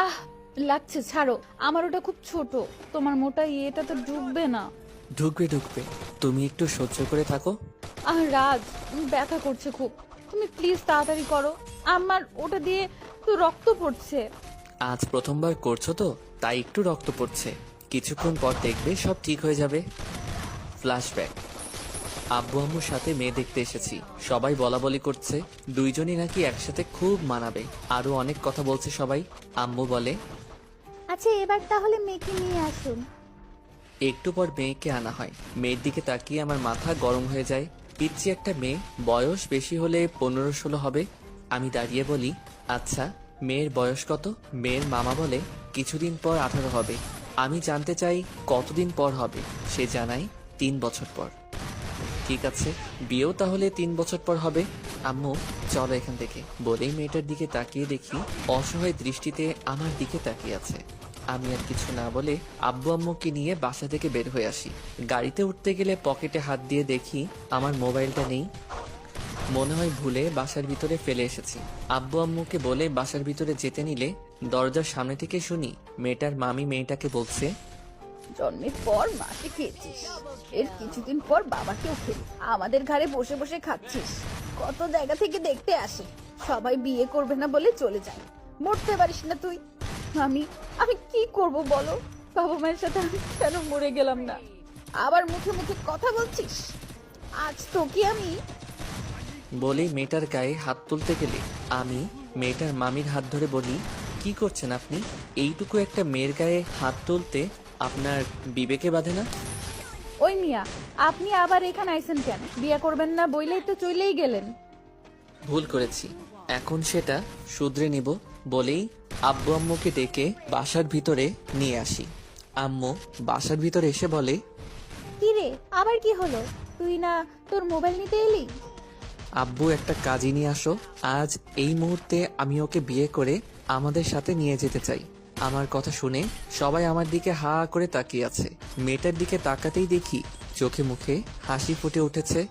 আহ, লাগছে, ছাড়ো। আমার ওটা খুব ছোট, তোমার মোটা ইয়েটা তো ঢুকবে না। ঢুকবে ঢুকবে, তুমি একটু সহ্য করে থাকো। রাজ, ব্যথা করছে খুব, তুমি প্লিজ তাড়াতাড়ি করো। আমার ওটা দিয়ে তো রক্ত পড়ছে। আজ প্রথমবার করছো তো, তাই একটু রক্ত পড়ছে। কিছুক্ষণ পর দেখবে সব ঠিক হয়ে যাবে। ফ্ল্যাশব্যাক। আব্বু আম্মুর সাথে মেয়ে দেখতে এসেছি, সবাই বলাবলি করছে দুইজনই নাকি একসাথে খুব মানাবে, আরো অনেক কথা বলছে সবাই। আম্মু বলে, আচ্ছা, এবার তাহলে মেয়েকে নিয়ে আসুন। একটু পর মেয়েকে আনা হয়। মেয়ের দিকে তাকিয়ে আমার মাথা গরম হয়ে যায়। পিচ্ছি একটা মেয়ে, বয়স বেশি হলে 15-16 হবে। আমি দাঁড়িয়ে বলি, আচ্ছা মেয়ের বয়স কত? মেয়ের মামা বলে কিছুদিন পর 18 হবে। আমি জানতে চাই কতদিন পর হবে। সে জানায় 3 বছর পর। ঠিক আছে, বিয়েও তাহলে 3 বছর পর হবে। আম্মু চলো এখান থেকে বলেই মেয়েটার দিকে তাকিয়ে দেখি অসহায় দৃষ্টিতে আমার দিকে তাকিয়ে আছে। আমি আর কিছু না বলে আব্বু আম্মুকে নিয়ে বাসা থেকে বের হয়ে আসি। গাড়িতে উঠতে গেলে পকেটে হাত দিয়ে দেখি আমার মোবাইলটা নেই। মনে হয় ভুলে বাসার ভিতরে ফেলে এসেছি। আব্বু আম্মুকে বলে বাসার ভিতরে যেতে নিলে দরজার সামনে থেকে শুনি মেয়েটার মামি মেয়েটাকে বলছে, জন্মের পর মাকে খেয়েছিস, এর কিছুদিন পর বাবাকেও খেলি, আমাদের ঘরে বসে বসে খাচ্ছিস। কত জায়গা থেকে দেখতে আসে, সবাই বিয়ে করবে না বলে চলে যায়, মরতে পারিস না তুই। আমি আমি কি করব বলো? বাবা মায়ের সাথে আমি কেন মরে গেলাম না? আবার মুখে মুখে কথা বলছিস, আজ তোকে আমি। বলেই মেয়েটার গায়ে হাত তুলতে গেলে আমি মেয়েটার মামির হাত ধরে বলি, কি করছেন আপনি? এইটুকু একটা মেয়ের গায়ে হাত তুলতে আপনার বিবেকে বাঁধে না? ওই মিয়া, আপনি আবার এখানে আইছেন কেন? বিয়ে করবেন না বইলেই তো চলেই গেলেন। ভুল করেছি, এখন সেটা শুধরে নিব বলেই আব্বু আম্মুকে ডেকে বাসার ভিতরে নিয়ে আসি। আম্মু বাসার ভিতরে এসে বলে, কি রে, আবার কি হলো? তুই না তোর মোবাইল নিতে এলি? আব্বু একটা কাজই নিয়ে আসো, আজ এই মুহূর্তে আমি ওকে বিয়ে করে আমাদের সাথে নিয়ে যেতে চাই। আমার কথা শুনে সবাই আমার দিকে হা করে তাকিয়ে আছে। মেয়েটার দিকে তাকাতেই দেখি চোখে মুখে হাসি ফুটে উঠেছে।